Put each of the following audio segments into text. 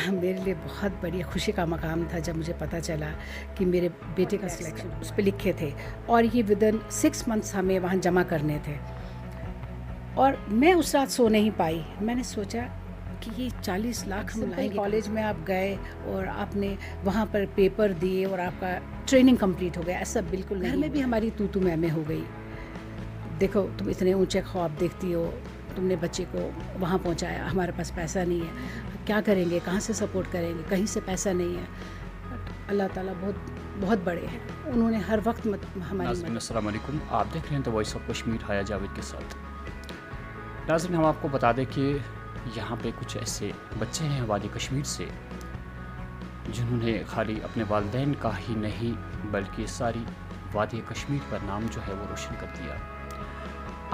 मेरे लिए बहुत बड़ी खुशी का मकाम था जब मुझे पता चला कि मेरे बेटे का सिलेक्शन उस पे लिखे थे और ये विदिन 6 मंथ्स हमें वहाँ जमा करने थे। और मैं उस रात सो नहीं पाई। मैंने सोचा कि ये 40 लाख हम लाएंगे। कॉलेज में आप गए और आपने वहाँ पर पेपर दिए और आपका ट्रेनिंग कंप्लीट हो गया, ऐसा बिल्कुल नहीं। घर में भी हमारी तू मैं हो गई। देखो तुम इतने ऊंचे ख्वाब देखती हो, तुमने बच्चे को वहाँ पहुँचाया, हमारे पास पैसा नहीं है, क्या करेंगे, कहाँ से सपोर्ट करेंगे, कहीं से पैसा नहीं है। बट अल्लाह ताला बहुत बड़े हैं, उन्होंने हर वक्त हमारी मदद। अस्सलाम वालेकुम, आप देख रहे हैं द वॉइस ऑफ कश्मीर हाया जावेद के साथ। नाज़रीन, हम आपको बता दें कि यहाँ पे कुछ ऐसे बच्चे हैं वादी कश्मीर से जिन्होंने खाली अपने वालिदैन का ही नहीं बल्कि सारी वादी कश्मीर का नाम जो है वो रोशन कर दिया।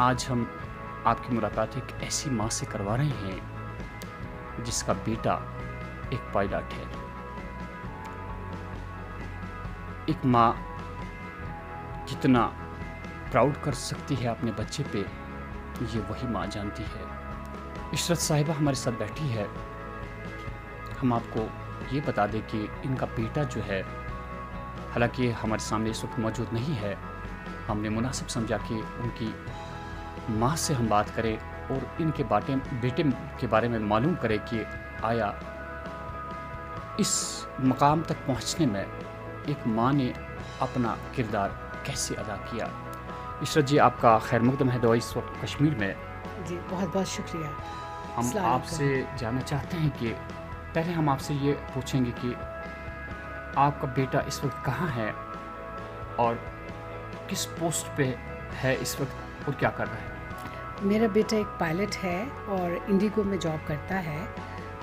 आज हम आपकी मुलाकात एक ऐसी माँ से करवा रहे हैं जिसका बेटा एक पायलट है। एक माँ कितना प्राउड कर सकती है अपने बच्चे पे, ये वही माँ जानती है। इशरत साहिबा हमारे साथ बैठी है। हम आपको ये बता दें कि इनका बेटा जो है, हालांकि हमारे सामने इस वक्त मौजूद नहीं है, हमने मुनासिब समझा कि उनकी माँ से हम बात करें और इनके बेटे के बारे में मालूम करें कि आया इस मकाम तक पहुँचने में एक माँ ने अपना किरदार कैसे अदा किया। इशरत जी, आपका खैर मकदम है वॉइस ऑफ कश्मीर में। जी बहुत शुक्रिया। हम आपसे जानना चाहते हैं कि पहले हम आपसे ये पूछेंगे कि आपका बेटा इस वक्त कहाँ है और किस पोस्ट पे है इस वक्त और क्या कर रहा है। मेरा बेटा एक पायलट है और इंडिगो में जॉब करता है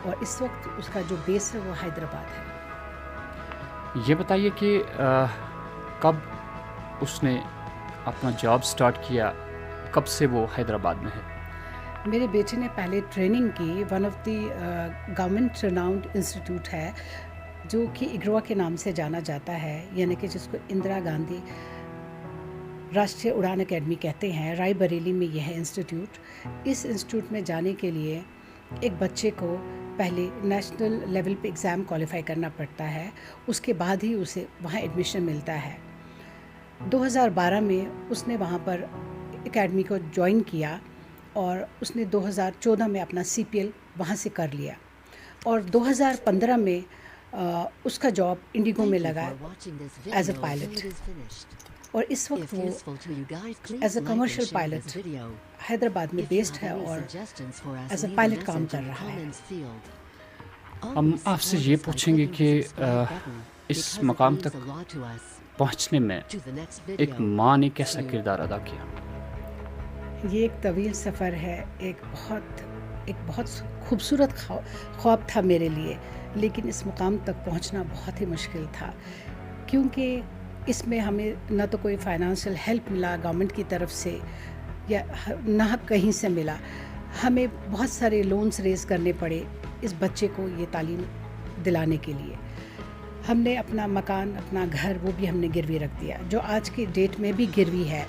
और इस वक्त उसका जो बेस है वो हैदराबाद है। ये बताइए कि कब उसने अपना जॉब स्टार्ट किया, कब से वो हैदराबाद में है। मेरे बेटे ने पहले ट्रेनिंग की one of the government renowned institute है जो कि इग्रोआ के नाम से जाना जाता है, यानी कि जिसको इंदिरा गांधी राष्ट्रीय उड़ान अकेडमी कहते हैं। रायबरेली में यह है इंस्टीट्यूट। इस इंस्टीट्यूट में जाने के लिए एक बच्चे को पहले नेशनल लेवल पे एग्ज़ाम क्वालिफाई करना पड़ता है, उसके बाद ही उसे वहाँ एडमिशन मिलता है। 2012 में उसने वहाँ पर एकेडमी को ज्वाइन किया और उसने 2014 में अपना CPL वहाँ से कर लिया और 2015 में उसका जॉब इंडिगो में लगा एज अ पायलट और इस वक्त वो as a commercial pilot Hyderabad में बेस्ड है और एज अ पायलट काम कर रहा है। हम आपसे ये पूछेंगे कि इस मकाम तक पहुंचने में एक माँ ने कैसा किरदार अदा किया। ये एक तवील सफ़र है, एक बहुत खूबसूरत ख्वाब था मेरे लिए, लेकिन इस मुकाम तक पहुंचना बहुत ही मुश्किल था क्योंकि इसमें हमें न तो कोई फाइनेंशियल हेल्प मिला गवर्नमेंट की तरफ से या ना कहीं से मिला। हमें बहुत सारे लोन्स रेज़ करने पड़े इस बच्चे को ये तालीम दिलाने के लिए। हमने अपना मकान, अपना घर, वो भी हमने गिरवी रख दिया, जो आज की डेट में भी गिरवी है,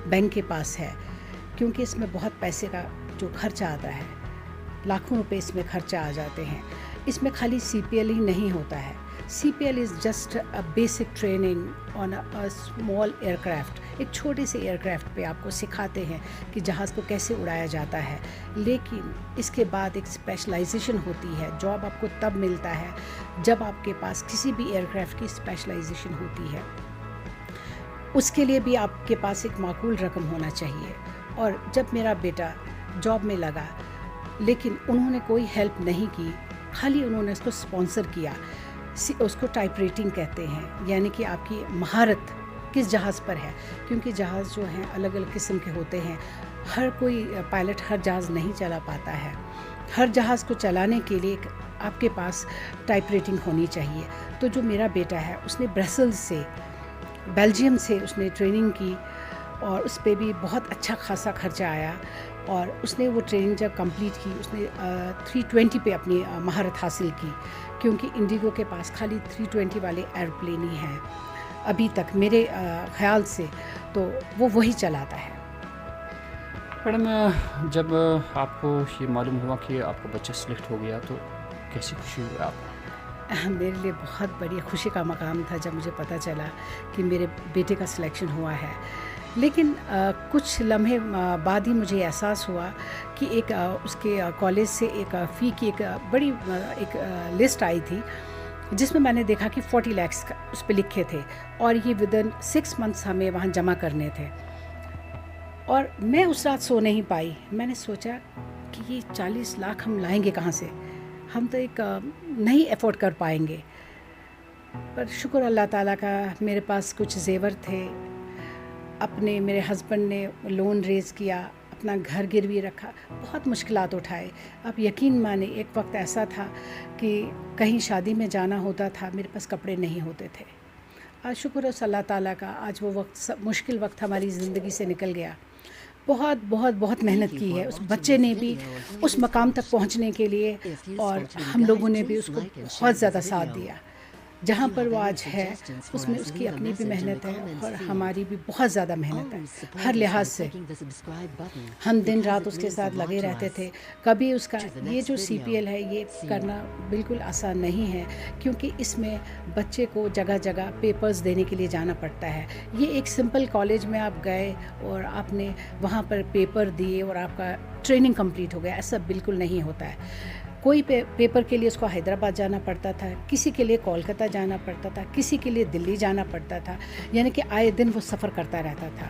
बैंक के पास है, क्योंकि इसमें बहुत पैसे का जो खर्चा आता है, लाखों रुपए इसमें खर्चा आ जाते हैं। इसमें खाली CPL ही नहीं होता है। CPL is just a basic training on a small aircraft. एक छोटे से एयरक्राफ्ट पे आपको सिखाते हैं कि जहाज़ को कैसे उड़ाया जाता है, लेकिन इसके बाद एक स्पेशलाइजेशन होती है। जॉब आपको तब मिलता है जब आपके पास किसी भी एयरक्राफ्ट की स्पेशलाइजेशन होती है। उसके लिए भी आपके पास एक माकूल रकम होना चाहिए। और जब मेरा बेटा जॉब में लगा, लेकिन उन्होंने कोई हेल्प नहीं की, खाली उन्होंने उसको स्पॉन्सर किया। उसको टाइप रेटिंग कहते हैं, यानी कि आपकी महारत किस जहाज़ पर है, क्योंकि जहाज़ जो हैं अलग अलग किस्म के होते हैं। हर कोई पायलट हर जहाज़ नहीं चला पाता है। हर जहाज़ को चलाने के लिए आपके पास टाइप रेटिंग होनी चाहिए। तो जो मेरा बेटा है उसने ब्रसेल्स से, बेल्जियम से उसने ट्रेनिंग की और उस पर भी बहुत अच्छा खासा खर्चा आया और उसने वो ट्रेनिंग जब कंप्लीट की उसने 320 पे अपनी महारत हासिल की, क्योंकि इंडिगो के पास खाली 320 वाले एयरप्लेन ही हैं अभी तक मेरे ख्याल से, तो वो वही चलाता है। मैडम, जब आपको ये मालूम हुआ कि आपका बच्चा सिलेक्ट हो गया तो कैसी खुशी हुई आपको? मेरे लिए बहुत बड़ी खुशी का मकाम था जब मुझे पता चला कि मेरे बेटे का सिलेक्शन हुआ है। लेकिन कुछ लम्हे बाद ही मुझे एहसास हुआ कि एक उसके कॉलेज से एक फ़ी की एक बड़ी एक लिस्ट आई थी, जिसमें मैंने देखा कि 40 लाख उस पे लिखे थे और ये विदिन 6 मंथ्स हमें वहाँ जमा करने थे। और मैं उस रात सो नहीं पाई। मैंने सोचा कि ये 40 लाख हम लाएंगे कहाँ से, हम तो एक नहीं अफोर्ड कर पाएंगे। पर शुक्र अल्लाह ताला का, मेरे पास कुछ जेवर थे, अपने मेरे हस्बैंड ने लोन रेज़ किया, अपना घर गिरवी रखा, बहुत मुश्किलात उठाए। आप यकीन माने, एक वक्त ऐसा था कि कहीं शादी में जाना होता था, मेरे पास कपड़े नहीं होते थे। आज शुक्र है अल्लाह ताला का, आज वो वक्त मुश्किल वक्त हमारी ज़िंदगी से निकल गया। बहुत बहुत बहुत मेहनत की है उस बच्चे ने भी उस मकाम तक पहुंचने के लिए, और हम लोगों ने भी उसको बहुत ज़्यादा साथ दिया। जहाँ पर वो आज है उसमें उसकी अपनी भी मेहनत है और हमारी भी बहुत ज़्यादा मेहनत है हर लिहाज से। हम दिन रात उसके साथ लगे रहते थे। कभी उसका ये जो CPL है ये करना बिल्कुल आसान नहीं है, क्योंकि इसमें बच्चे को जगह जगह पेपर्स देने के लिए जाना पड़ता है। ये एक सिंपल कॉलेज में आप गए और आपने वहाँ पर पेपर दिए और आपका ट्रेनिंग कंप्लीट हो गया, ऐसा बिल्कुल नहीं होता है। कोई पेपर के लिए उसको हैदराबाद जाना पड़ता था, किसी के लिए कोलकाता जाना पड़ता था, किसी के लिए दिल्ली जाना पड़ता था, यानी कि आए दिन वो सफ़र करता रहता था।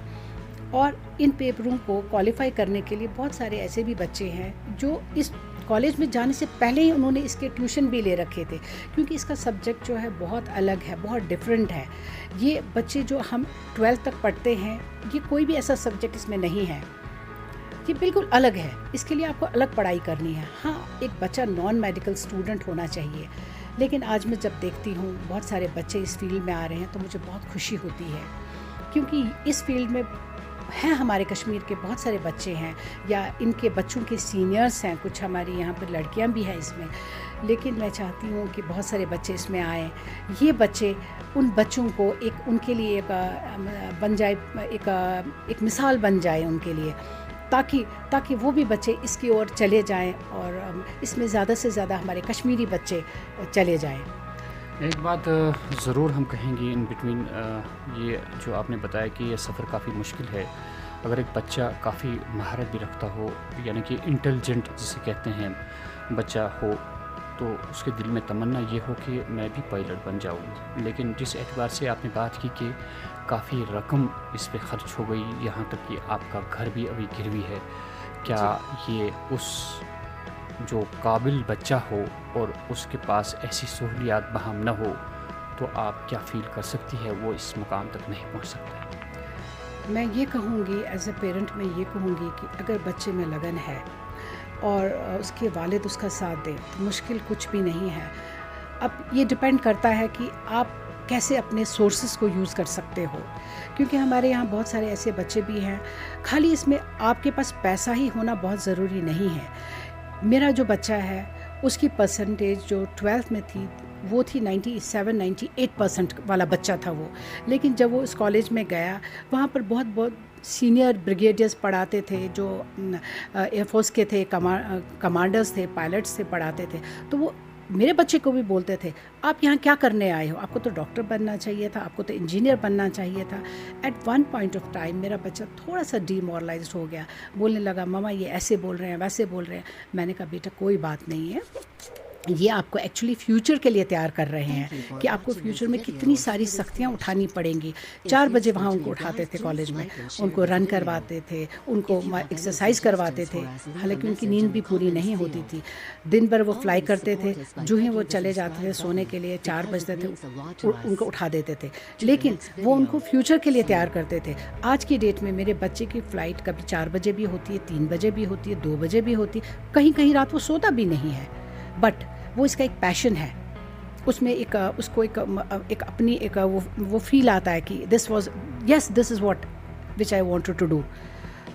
और इन पेपरों को क्वालिफाई करने के लिए बहुत सारे ऐसे भी बच्चे हैं जो इस कॉलेज में जाने से पहले ही उन्होंने इसके ट्यूशन भी ले रखे थे, क्योंकि इसका सब्जेक्ट जो है बहुत अलग है, बहुत डिफरेंट है। ये बच्चे जो हम 12th तक पढ़ते हैं, ये कोई भी ऐसा सब्जेक्ट इसमें नहीं है, ये बिल्कुल अलग है। इसके लिए आपको अलग पढ़ाई करनी है। हाँ, एक बच्चा नॉन मेडिकल स्टूडेंट होना चाहिए, लेकिन आज मैं जब देखती हूँ बहुत सारे बच्चे इस फील्ड में आ रहे हैं तो मुझे बहुत खुशी होती है, क्योंकि इस फील्ड में हैं हमारे कश्मीर के बहुत सारे बच्चे हैं, या इनके बच्चों के सीनियर्स हैं, कुछ हमारी यहाँ पर लड़कियाँ भी हैं इसमें। लेकिन मैं चाहती हूँ कि बहुत सारे बच्चे इसमें आएँ। ये बच्चे उन बच्चों को एक उनके लिए एक बन जाए, एक मिसाल बन जाए उनके लिए, ताकि वो भी बच्चे इसकी ओर चले जाएं और इसमें ज़्यादा से ज़्यादा हमारे कश्मीरी बच्चे चले जाएं। एक बात ज़रूर हम कहेंगे इन बिटवीन, ये जो आपने बताया कि ये सफ़र काफ़ी मुश्किल है। अगर एक बच्चा काफ़ी महारत भी रखता हो, यानी कि इंटेलिजेंट जिसे कहते हैं बच्चा हो, तो उसके दिल में तमन्ना ये हो कि मैं भी पायलट बन जाऊँ। लेकिन जिस एतबार से आपने बात की कि काफ़ी रकम इस पे ख़र्च हो गई, यहाँ तक कि आपका घर भी अभी गिरवी है, क्या ये उस जो काबिल बच्चा हो और उसके पास ऐसी सहूलियात बहाम न हो, तो आप क्या फ़ील कर सकती है वो इस मुकाम तक नहीं पहुँच सकता? मैं ये कहूँगी, एज अ पेरेंट मैं ये कहूँगी कि अगर बच्चे में लगन है और उसके वालिद उसका साथ दें तो मुश्किल कुछ भी नहीं है। अब ये डिपेंड करता है कि आप कैसे अपने सोर्सेज को यूज़ कर सकते हो, क्योंकि हमारे यहाँ बहुत सारे ऐसे बच्चे भी हैं। खाली इसमें आपके पास पैसा ही होना बहुत ज़रूरी नहीं है। मेरा जो बच्चा है उसकी परसेंटेज जो 12th में थी वो थी 97-98% वाला बच्चा था वो। लेकिन जब वो इस कॉलेज में गया, वहाँ पर बहुत सीनियर ब्रिगेडियर्स पढ़ाते थे, जो एयरफोर्स के थे, कमांडर्स थे, पायलट्स थे, पढ़ाते थे। तो वो मेरे बच्चे को भी बोलते थे, आप यहाँ क्या करने आए हो? आपको तो डॉक्टर बनना चाहिए था, आपको तो इंजीनियर बनना चाहिए था। At one point of time मेरा बच्चा थोड़ा सा डीमोरलाइज्ड हो गया, बोलने लगा, मम्मा ये ऐसे बोल रहे हैं, वैसे बोल रहे हैं। मैंने कहा, बेटा कोई बात नहीं है, ये आपको एक्चुअली फ्यूचर के लिए तैयार कर रहे हैं कि आपको फ्यूचर में कितनी सारी सख्तियाँ उठानी पड़ेंगी। 4 बजे वहाँ उनको उठाते थे कॉलेज में, उनको रन करवाते थे, उनको एक्सरसाइज करवाते थे, हालांकि उनकी नींद भी पूरी नहीं होती थी। दिन भर वो फ्लाई करते थे, जो ही वो चले जाते थे सोने के लिए 4 बजते थे उनको उठा देते थे, लेकिन वो उनको फ्यूचर के लिए तैयार करते थे। आज की डेट में मेरे बच्चे की फ़्लाइट कभी 4 बजे भी होती है, 3 बजे भी होती है, 2 बजे भी होती है, कहीं रात वो सोता भी नहीं है। बट वो इसका एक पैशन है, उसमें उसको एक अपनी वो फील आता है कि this is what which I wanted to do.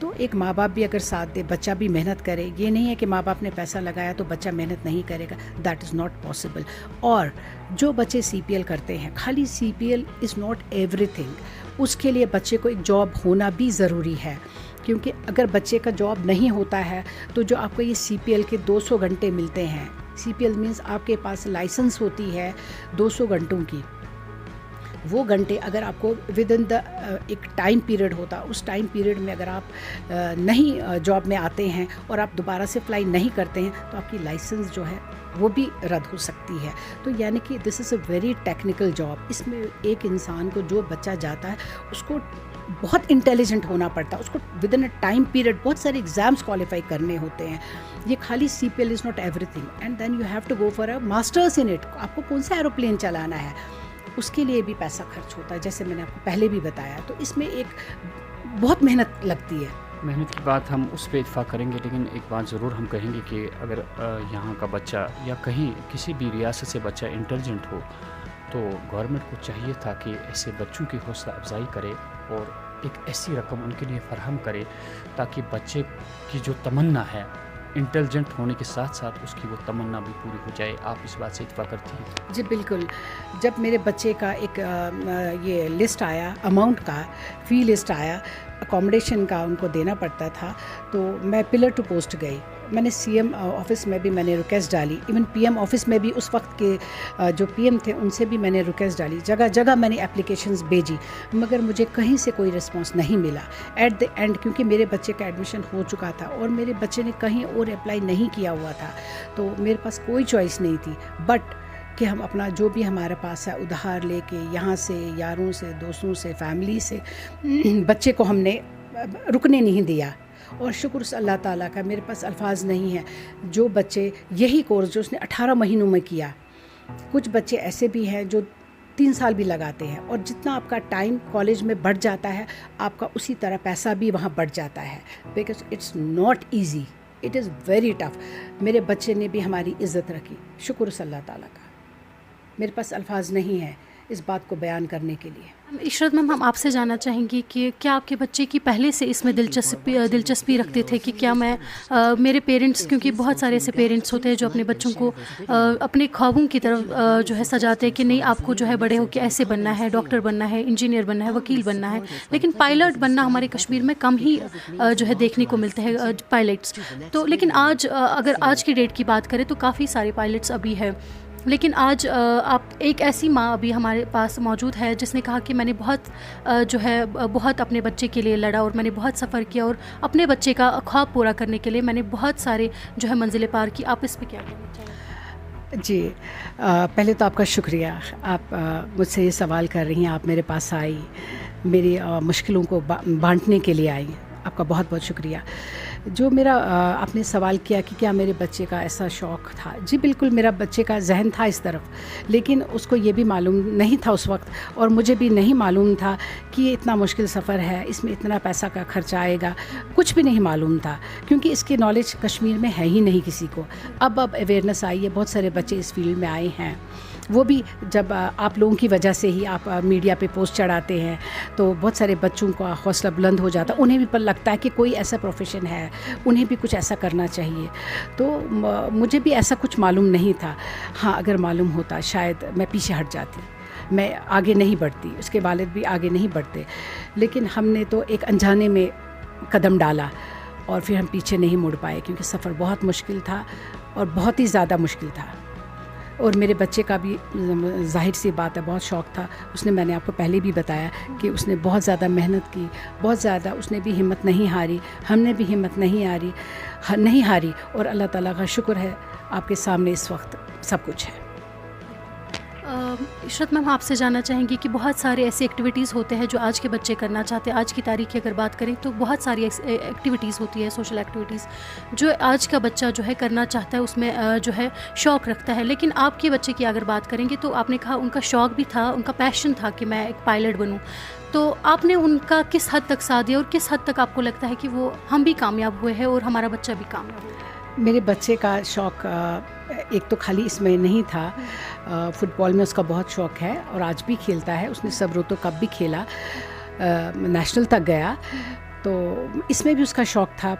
तो एक माँ बाप भी अगर साथ दे, बच्चा भी मेहनत करे, ये नहीं है कि माँ बाप ने पैसा लगाया तो बच्चा मेहनत नहीं करेगा, दैट इज़ नॉट पॉसिबल। और जो बच्चे CPL करते हैं, खाली CPL इज़ नॉट एवरीथिंग, उसके लिए बच्चे को एक जॉब होना भी ज़रूरी है, क्योंकि अगर बच्चे का जॉब नहीं होता है तो जो आपको ये CPL के 200 घंटे मिलते हैं, CPL मीन्स आपके पास लाइसेंस होती है 200 घंटों की, वो घंटे अगर आपको विद इन द एक टाइम पीरियड होता, उस टाइम पीरियड में अगर आप नहीं जॉब में आते हैं और आप दोबारा से अप्लाई नहीं करते हैं तो आपकी लाइसेंस जो है वो भी रद्द हो सकती है। तो यानी कि this is a very technical job. इसमें एक इंसान को, जो बच्चा जाता है, उसको बहुत इंटेलिजेंट होना पड़ता है, उसको with in a time period बहुत सारे एग्ज़ाम्स क्वालिफाई करने होते हैं। ये खाली CPL is not everything, and then you have to go for a masters in it. आपको कौन सा एरोप्लेन चलाना है, उसके लिए भी पैसा खर्च होता है, जैसे मैंने आपको पहले भी बताया। तो इसमें एक बहुत मेहनत लगती है। मेहनत की बात हम उस पे इत्फाक करेंगे, लेकिन एक बात ज़रूर हम कहेंगे कि अगर यहाँ का बच्चा या कहीं किसी भी रियासत से बच्चा इंटेलिजेंट हो तो गवर्नमेंट को चाहिए था कि ऐसे बच्चों की हौसला अफजाई करे और एक ऐसी रकम उनके लिए फराहम करे ताकि बच्चे की जो तमन्ना है इंटेलिजेंट होने के साथ साथ उसकी वो तमन्ना भी पूरी हो जाए। आप इस बात से इत्फाक करती हैं? जी बिल्कुल। जब मेरे बच्चे का एक ये लिस्ट आया, अमाउंट का फ़ी लिस्ट आया, अकोमोडेशन का उनको देना पड़ता था, तो मैं पिलर टू पोस्ट गई। मैंने CM ऑफ़िस में भी मैंने रिक्वेस्ट डाली, इवन PM ऑफ़िस में भी उस वक्त के जो PM थे उनसे भी मैंने रिक्वेस्ट डाली, जगह जगह मैंने एप्लीकेशंस भेजी, मगर मुझे कहीं से कोई रिस्पांस नहीं मिला। एट द एंड, क्योंकि मेरे बच्चे का एडमिशन हो चुका था और मेरे बच्चे ने कहीं और अप्लाई नहीं किया हुआ था, तो मेरे पास कोई चॉइस नहीं थी बट कि हम अपना जो भी हमारे पास है उधार लेके, यहाँ से, यारों से, दोस्तों से, फैमिली से, बच्चे को हमने रुकने नहीं दिया। और शुक्र अल्लाह ताला का, मेरे पास अल्फाज नहीं है। जो बच्चे यही कोर्स जो उसने 18 महीनों में किया, कुछ बच्चे ऐसे भी हैं जो 3 साल भी लगाते हैं, और जितना आपका टाइम कॉलेज में बढ़ जाता है आपका उसी तरह पैसा भी वहाँ बढ़ जाता है, because it's not easy, it is very tough. मेरे बच्चे ने भी हमारी इज़्ज़त रखी, शुक्र अल्लाह ताला का। मेरे पास अल्फाज नहीं है इस बात को बयान करने के लिए। इशरत मैम, हम आपसे जानना चाहेंगे कि क्या आपके बच्चे की पहले से इसमें दिलचस्पी रखते थे कि क्या मैं मेरे पेरेंट्स, क्योंकि बहुत सारे ऐसे पेरेंट्स होते हैं जो अपने बच्चों को अपने ख्वाबों की तरफ जो है सजाते हैं कि नहीं, आपको जो है बड़े होकर ऐसे बनना है, डॉक्टर बनना है, इंजीनियर बनना है, वकील बनना है, लेकिन पायलट बनना हमारे कश्मीर में कम ही जो है देखने को मिलते हैं पायलट्स। तो लेकिन आज अगर आज की डेट की बात करें तो काफ़ी सारे पायलट्स अभी है, लेकिन आज आप एक ऐसी माँ अभी हमारे पास मौजूद है जिसने कहा कि मैंने बहुत जो है बहुत अपने बच्चे के लिए लड़ा और मैंने बहुत सफ़र किया और अपने बच्चे का ख्वाब पूरा करने के लिए मैंने बहुत सारे जो है मंजिलें पार की। आप इस पे क्या कहना चाहेंगे? जी, पहले तो आपका शुक्रिया, आप मुझसे ये सवाल कर रही हैं, आप मेरे पास आई, मेरी मुश्किलों को बांटने के लिए आई, आपका बहुत बहुत शुक्रिया। जो मेरा आपने सवाल किया कि क्या मेरे बच्चे का ऐसा शौक़ था, जी बिल्कुल, मेरा बच्चे का जहन था इस तरफ, लेकिन उसको ये भी मालूम नहीं था उस वक्त, और मुझे भी नहीं मालूम था कि ये इतना मुश्किल सफ़र है, इसमें इतना पैसा का खर्चा आएगा, कुछ भी नहीं मालूम था, क्योंकि इसकी नॉलेज कश्मीर में है ही नहीं किसी को। अब अवेयरनेस आई है, बहुत सारे बच्चे इस फील्ड में आए हैं, वो भी जब आप लोगों की वजह से ही, आप मीडिया पे पोस्ट चढ़ाते हैं तो बहुत सारे बच्चों का हौसला बुलंद हो जाता है, उन्हें भी पर लगता है कि कोई ऐसा प्रोफेशन है, उन्हें भी कुछ ऐसा करना चाहिए। तो मुझे भी ऐसा कुछ मालूम नहीं था। हाँ, अगर मालूम होता शायद मैं पीछे हट जाती, मैं आगे नहीं बढ़ती, उसके वालिद भी आगे नहीं बढ़ते, लेकिन हमने तो एक अनजाने में कदम डाला और फिर हम पीछे नहीं मुड़ पाए, क्योंकि सफ़र बहुत मुश्किल था और बहुत ही ज़्यादा मुश्किल था। और मेरे बच्चे का भी ज़ाहिर सी बात है बहुत शौक़ था, उसने, मैंने आपको पहले भी बताया कि उसने बहुत ज़्यादा मेहनत की, बहुत ज़्यादा, उसने भी हिम्मत नहीं हारी, हमने भी हिम्मत नहीं हारी, और अल्लाह ताला का शुक्र है आपके सामने इस वक्त सब कुछ है। इशरत मैम, आपसे जानना चाहेंगी कि बहुत सारे ऐसे एक्टिविटीज़ होते हैं जो आज के बच्चे करना चाहते हैं। आज की तारीख की अगर बात करें तो बहुत सारी एक्टिविटीज़ होती है, सोशल एक्टिविटीज़, जो आज का बच्चा जो है करना चाहता है, उसमें जो है शौक़ रखता है। लेकिन आपके बच्चे की अगर बात करेंगे तो आपने कहा उनका शौक़ भी था, उनका पैशन था कि मैं एक पायलट बनूँ, तो आपने उनका किस हद तक साथ दिया और किस हद तक आपको लगता है कि वो हम भी कामयाब हुए हैं और हमारा बच्चा भी कामयाब हुआ? मेरे बच्चे का शौक़ एक तो खाली इसमें नहीं था, फ़ुटबॉल में उसका बहुत शौक़ है और आज भी खेलता है, उसने सब ऋतु कप भी खेला, नेशनल तक गया, तो इसमें भी उसका शौक़ था।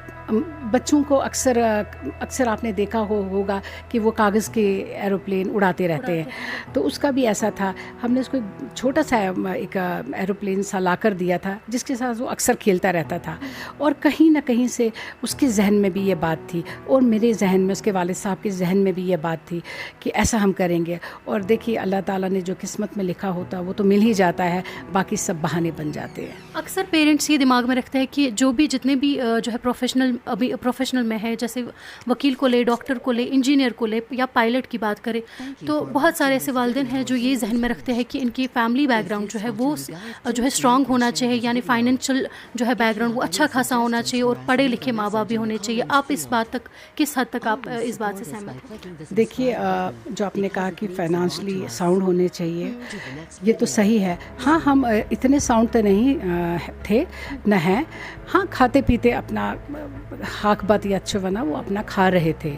बच्चों को अक्सर आपने देखा होगा कि वो कागज़ के एरोप्लेन उड़ाते रहते हैं, तो उसका भी ऐसा था। हमने उसको छोटा सा एक एरोप्लेन सा ला कर दिया था जिसके साथ वो अक्सर खेलता रहता था, और कहीं ना कहीं से उसके जहन में भी ये बात थी और मेरे जहन में, उसके वालिद साहब के जहन में भी ये बात थी कि ऐसा हम करेंगे। और देखिए अल्लाह ताला ने जो किस्मत में लिखा होता वो तो मिल ही जाता है, बाकी सब बहाने बन जाते हैं। अक्सर पेरेंट्स ये दिमाग में रखते हैं कि जो भी जितने भी जो है प्रोफेशनल में है, जैसे वकील को ले, डॉक्टर को ले, इंजीनियर को ले या पायलट की बात करें, तो बहुत सारे ऐसे वालिदैन हैं जो ये जहन में रखते हैं कि इनकी फैमिली बैकग्राउंड जो है वो जो है स्ट्रांग होना चाहिए, यानी फाइनेंशियल जो है बैकग्राउंड वो अच्छा खासा होना चाहिए और पढ़े लिखे माँ बाप भी होने चाहिए। आप इस बात तक किस हद तक आप इस बात से सहमत हैं? देखिए जो आपने कहा कि फाइनेंशियली साउंड होने चाहिए, ये तो सही है। हाँ, हम इतने साउंड तो नहीं थे न हैं। हाँ, खाते पीते अपना हाक बात या अच्छे बना वो अपना खा रहे थे,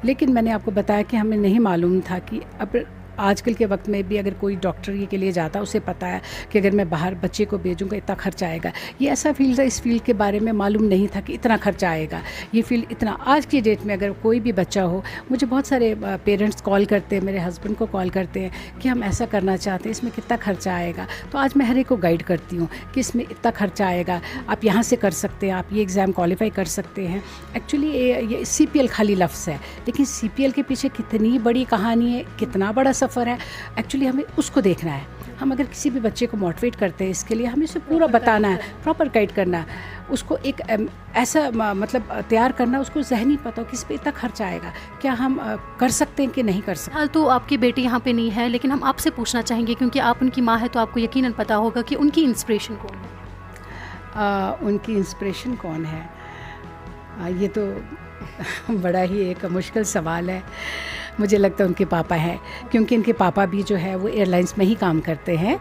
लेकिन मैंने आपको बताया कि हमें नहीं मालूम था कि अब आजकल के वक्त में भी अगर कोई डॉक्टरी के लिए जाता है उसे पता है कि अगर मैं बाहर बच्चे को भेजूँगा इतना खर्चा आएगा। ये ऐसा फील्ड है, इस फील्ड के बारे में मालूम नहीं था कि इतना खर्चा आएगा। ये फील्ड इतना, आज की डेट में अगर कोई भी बच्चा हो, मुझे बहुत सारे पेरेंट्स कॉल करते हैं, मेरे हस्बैंड को कॉल करते हैं कि हम ऐसा करना चाहते हैं, इसमें कितना खर्चा आएगा। तो आज मैं हर एक को गाइड करती हूँ कि इसमें इतना खर्चा आएगा, आप यहाँ से कर सकते हैं, आप ये एग्ज़ाम क्वालिफाई कर सकते हैं। एक्चुअली ये CPL खाली लफ्ज़ है, लेकिन CPL के पीछे कितनी बड़ी कहानी है, कितना बड़ा सफ़र है, एक्चुअली हमें उसको देखना है। हम अगर किसी भी बच्चे को मोटिवेट करते हैं इसके लिए, हमें उसे पूरा बताना है, प्रॉपर गाइड करना है, उसको एक ऐसा मतलब तैयार करना, उसको ज़हनी पता हो कि इस पर इतना खर्चा आएगा, क्या हम कर सकते हैं कि नहीं कर सकते। हाल तो आपकी बेटी यहाँ पे नहीं है, लेकिन हम आपसे पूछना चाहेंगे क्योंकि आप उनकी माँ है तो आपको यकीनन पता होगा कि उनकी इंस्पिरेशन कौन है। उनकी इंस्पिरेशन कौन है, ये तो बड़ा ही एक मुश्किल सवाल है। मुझे लगता है उनके पापा हैं, क्योंकि इनके पापा भी जो है वो एयरलाइंस में ही काम करते हैं,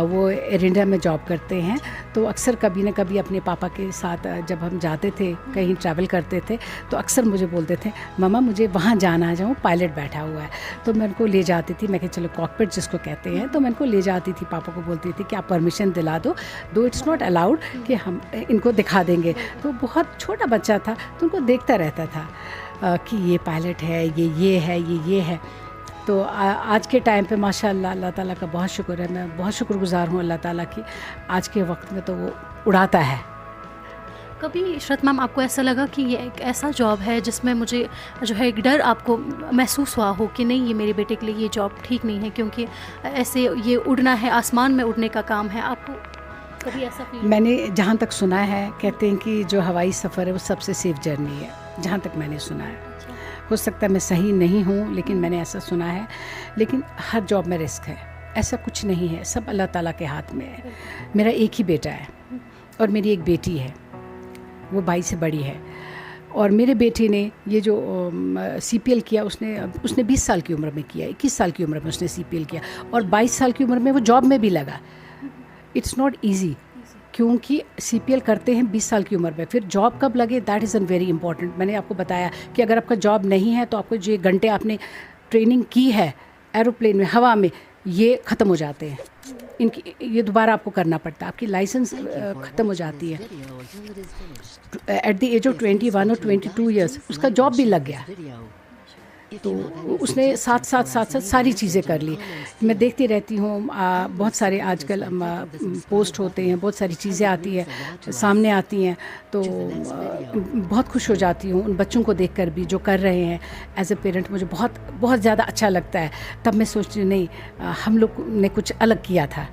वो एयर इंडिया में जॉब करते हैं। तो अक्सर कभी ना कभी अपने पापा के साथ जब हम जाते थे, कहीं ट्रैवल करते थे, तो अक्सर मुझे बोलते थे, मम्मा मुझे वहाँ जाना है जहाँ पायलट बैठा हुआ है। तो मैं उनको ले जाती थी, मैं कि चलो कॉकपिट जिसको कहते हैं, तो मैं उनको ले जाती थी, पापा को बोलती थी कि आप परमिशन दिला दो इट्स नॉट अलाउड कि हम इनको दिखा देंगे। तो बहुत छोटा बच्चा था तो उनको देखता रहता था कि ये पायलट है, ये है, ये है। तो आज के टाइम पे माशाल्लाह अल्लाह ताला का बहुत शुक्र है, मैं बहुत शुक्रगुज़ार हूँ अल्लाह ताला की। आज के वक्त में तो वो उड़ाता है। कभी इशरत मैम आपको ऐसा लगा कि ये एक ऐसा जॉब है जिसमें मुझे जो है एक डर आपको महसूस हुआ हो कि नहीं, ये मेरे बेटे के लिए ये जॉब ठीक नहीं है, क्योंकि ऐसे ये उड़ना है, आसमान में उड़ने का काम है, आपको कभी ऐसा फील? मैंने जहाँ तक सुना है, कहते हैं कि जो हवाई सफ़र है वो सबसे सेफ जर्नी है, जहाँ तक मैंने सुना है। हो सकता है मैं सही नहीं हूँ, लेकिन मैंने ऐसा सुना है। लेकिन हर जॉब में रिस्क है, ऐसा कुछ नहीं है, सब अल्लाह ताला के हाथ में है। मेरा एक ही बेटा है और मेरी एक बेटी है, वो 22 से बड़ी है। और मेरे बेटे ने ये जो CPL किया, उसने 20 साल की उम्र में किया, 21 साल की उम्र में उसने CPL किया, और 22 साल की उम्र में वो जॉब में भी लगा। इट्स नॉट ईजी, क्योंकि CPL करते हैं 20 साल की उम्र में, फिर जॉब कब लगे दैट इज़ वेरी इंपॉर्टेंट। मैंने आपको बताया कि अगर आपका जॉब नहीं है तो आपको जो घंटे आपने ट्रेनिंग की है एरोप्लेन में, हवा में, ये ख़त्म हो जाते हैं, इनकी ये दोबारा आपको करना पड़ता है, आपकी लाइसेंस ख़त्म हो जाती है। एट द एज ऑफ 21 और 22 ईयर्स उसका जॉब भी लग गया। तो उसने साथ सारी चीज़ें कर ली। मैं देखती रहती हूँ, बहुत सारे आजकल पोस्ट होते हैं, बहुत सारी चीज़ें आती हैं, सामने आती हैं, तो बहुत खुश हो जाती हूँ उन बच्चों को देखकर भी जो कर रहे हैं। एज ए पेरेंट मुझे बहुत ज़्यादा अच्छा लगता है। तब मैं सोचती हूँ नहीं, हम लोग ने कुछ अलग किया था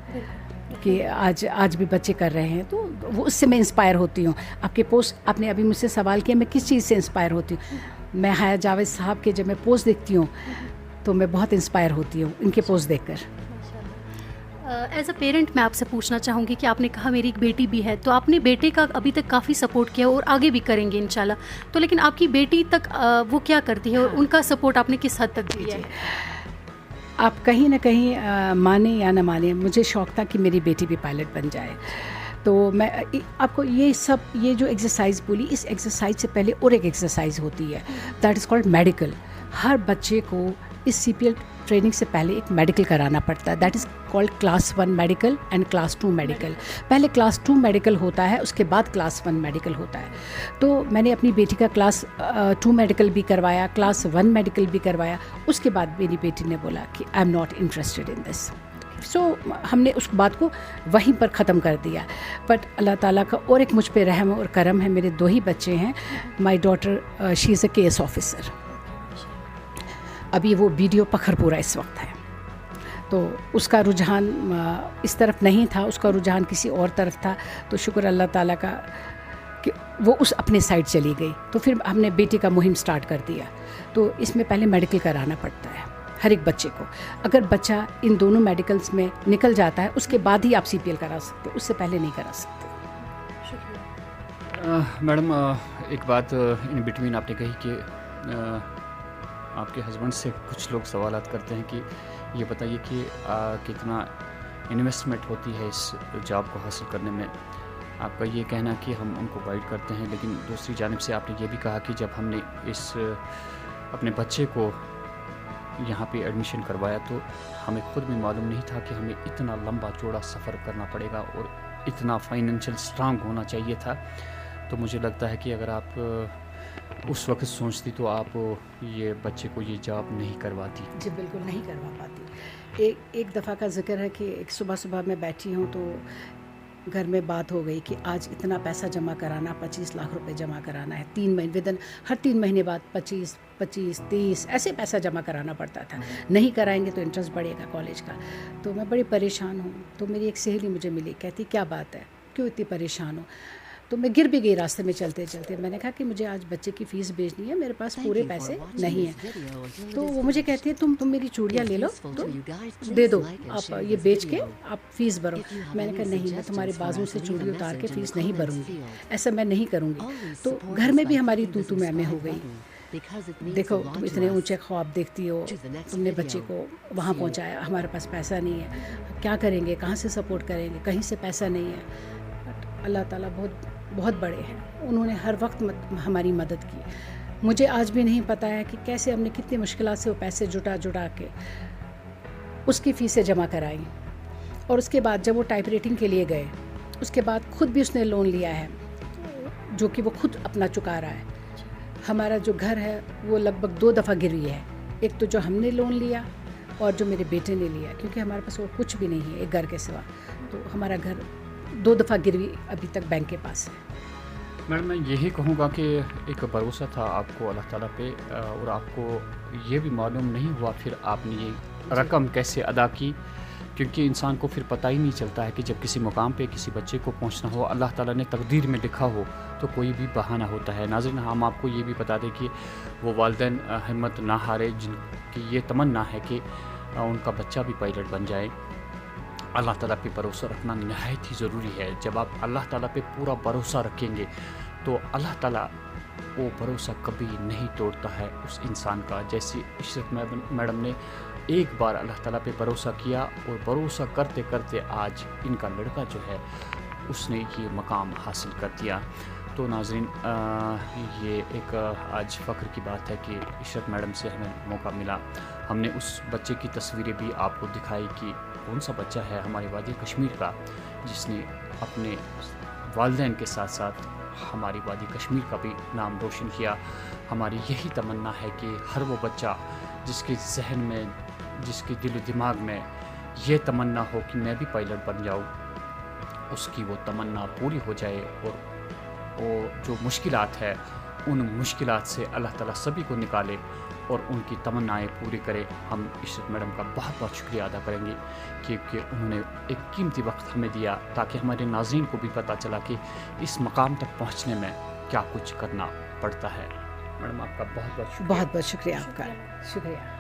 कि आज भी बच्चे कर रहे हैं, तो वो उससे मैं इंस्पायर होती हूँ। आपने अभी मुझसे सवाल किया मैं किस चीज़ से इंस्पायर होती हूँ। मैं हाया जावेद साहब के जब मैं पोस्ट देखती हूँ तो मैं बहुत इंस्पायर होती हूँ इनके पोस्ट देखकर। एज अ पेरेंट मैं आपसे पूछना चाहूँगी कि आपने कहा मेरी एक बेटी भी है, तो आपने बेटे का अभी तक काफ़ी सपोर्ट किया और आगे भी करेंगे इंशाल्लाह, तो लेकिन आपकी बेटी तक वो क्या करती है और उनका सपोर्ट आपने किस हद तक दिया है? आप कहीं ना कहीं माने या ना माने, मुझे शौक़ था कि मेरी बेटी भी पायलट बन जाए। तो मैं आपको ये जो एक्सरसाइज बोली, इस एक्सरसाइज से पहले और एक एक्सरसाइज होती है, दैट इज़ कॉल्ड मेडिकल। हर बच्चे को इस CPL ट्रेनिंग से पहले एक मेडिकल कराना पड़ता है, that is called class 1 medical and class 2 medical. पहले क्लास 2 मेडिकल होता है, उसके बाद क्लास 1 मेडिकल होता है। तो मैंने अपनी बेटी का क्लास 2 मेडिकल भी करवाया, क्लास 1 मेडिकल भी करवाया। उसके बाद मेरी बेटी ने बोला कि I am not interested in this. So हमने उस बात को वहीं पर ख़त्म कर दिया। बट अल्लाह ताला का और एक मुझ पे रहम और करम है, मेरे 2 ही बच्चे हैं। My daughter she is a case officer. अभी वो वीडियो पखरपुरा इस वक्त है, तो उसका रुझान इस तरफ नहीं था, उसका रुझान किसी और तरफ था। तो शुक्र अल्लाह ताला का कि वो उस अपने साइड चली गई। तो फिर हमने बेटी का मुहिम स्टार्ट कर दिया। तो इसमें पहले मेडिकल कराना पड़ता है हर एक बच्चे को। अगर बच्चा इन दोनों मेडिकल्स में निकल जाता है, उसके बाद ही आप CPL करा सकते, उससे पहले नहीं करा सकते। मैडम, एक बात इन बिटवीन आपने कही कि आपके हस्बैंड से कुछ लोग सवालात करते हैं कि ये बताइए कि कितना इन्वेस्टमेंट होती है इस जॉब को हासिल करने में। आपका ये कहना कि हम उनको गाइड करते हैं, लेकिन दूसरी जानिब से आपने ये भी कहा कि जब हमने इस अपने बच्चे को यहाँ पे एडमिशन करवाया तो हमें खुद भी मालूम नहीं था कि हमें इतना लंबा चौड़ा सफ़र करना पड़ेगा और इतना फाइनेंशियल स्ट्रांग होना चाहिए था। तो मुझे लगता है कि अगर आप उस वक्त सोचती तो आप ये बच्चे को ये जॉब नहीं करवाती। जी बिल्कुल नहीं करवा पाती। एक दफ़ा का जिक्र है कि एक सुबह मैं बैठी हूँ तो घर में बात हो गई कि आज इतना पैसा जमा कराना, 25 लाख रुपए जमा कराना है 3 महीने विदन, हर 3 महीने बाद 25, 30 ऐसे पैसा जमा कराना पड़ता था। नहीं कराएंगे तो इंटरेस्ट बढ़ेगा कॉलेज का। तो मैं बड़ी परेशान हूँ। तो मेरी एक सहेली मुझे मिली, कहती क्या बात है, क्यों इतनी परेशान हो? तो मैं गिर भी गई रास्ते में चलते चलते। मैंने कहा कि मुझे आज बच्चे की फ़ीस भेजनी है, मेरे पास पूरे पैसे नहीं हैं। तो वो मुझे कहती है तुम मेरी चूड़ियाँ ले लो, तो दे दो, आप ये बेच के आप फ़ीस भरो। मैंने कहा नहीं, मैं तुम्हारे बाजू से चूड़ी उतार के फ़ीस नहीं भरूँगी, ऐसा मैं नहीं करूँगी। तो घर में भी हमारी तू मैं हो गई। देखो तुम इतने ऊंचे ख्वाब देखती हो, तुमने बच्चे को वहाँ पहुँचाया, हमारे पास पैसा नहीं है, क्या करेंगे, कहाँ से सपोर्ट करेंगे, कहीं से पैसा नहीं है। बट अल्लाह ताला बहुत बड़े हैं, उन्होंने हर वक्त हमारी मदद की। मुझे आज भी नहीं पता है कि कैसे हमने कितनी मुश्किलात से वो पैसे जुटा के उसकी फ़ीसें जमा कराई। और उसके बाद जब वो टाइप राइटिंग के लिए गए, उसके बाद खुद भी उसने लोन लिया है जो कि वो खुद अपना चुका रहा है। हमारा जो घर है वो लगभग 2 दफ़ा गिरी है, एक तो जो हमने लोन लिया और जो मेरे बेटे ने लिया, क्योंकि हमारे पास वो कुछ भी नहीं है एक घर के सिवा। तो हमारा घर 2 दफ़ा गिरवी अभी तक बैंक के पास है। मैडम, मैं यही कहूँगा कि एक भरोसा था आपको अल्लाह ताला पे, और आपको ये भी मालूम नहीं हुआ फिर आपने ये रकम कैसे अदा की, क्योंकि इंसान को फिर पता ही नहीं चलता है कि जब किसी मुकाम पे किसी बच्चे को पहुंचना हो, अल्लाह ताला ने तकदीर में लिखा हो, तो कोई भी बहाना होता है। नाज़रीन, हम आपको ये भी बता दें कि वो वालिदैन हिम्मत ना हारे जिनकी ये तमन्ना है कि उनका बच्चा भी पायलट बन जाए। अल्लाह ताला पे भरोसा रखना नहायत ही ज़रूरी है। जब आप अल्लाह ताला पे पूरा भरोसा रखेंगे तो अल्लाह ताला वो भरोसा कभी नहीं तोड़ता है उस इंसान का। जैसे इशरत मैडम ने एक बार अल्लाह ताला पे भरोसा किया और भरोसा करते करते आज इनका लड़का जो है उसने ये मकाम हासिल कर दिया। तो नाज़रीन, ये एक आज फ़ख्र की बात है कि इशरत मैडम से हमें मौका मिला। हमने उस बच्चे की तस्वीरें भी आपको दिखाई कि कौन सा बच्चा है हमारे वादी कश्मीर का जिसने अपने वालिदैन के साथ साथ हमारी वादी कश्मीर का भी नाम रोशन किया। हमारी यही तमन्ना है कि हर वो बच्चा जिसके जहन में, जिसके दिल दिमाग में ये तमन्ना हो कि मैं भी पायलट बन जाऊँ, उसकी वो तमन्ना पूरी हो जाए और वो जो मुश्किलात है उन मुश्किलात से अल्लाह ताला सभी को निकाले और उनकी तमन्नाएं पूरी करे। हम इशरत मैडम का बहुत बहुत शुक्रिया अदा करेंगे क्योंकि उन्होंने एक कीमती वक्त हमें दिया ताकि हमारे नाज़रीन को भी पता चला कि इस मकाम तक पहुंचने में क्या कुछ करना पड़ता है। मैडम, आपका बहुत बहुत शुक्रिया। बहुत शुक्रिया आपका, शुक्रिया।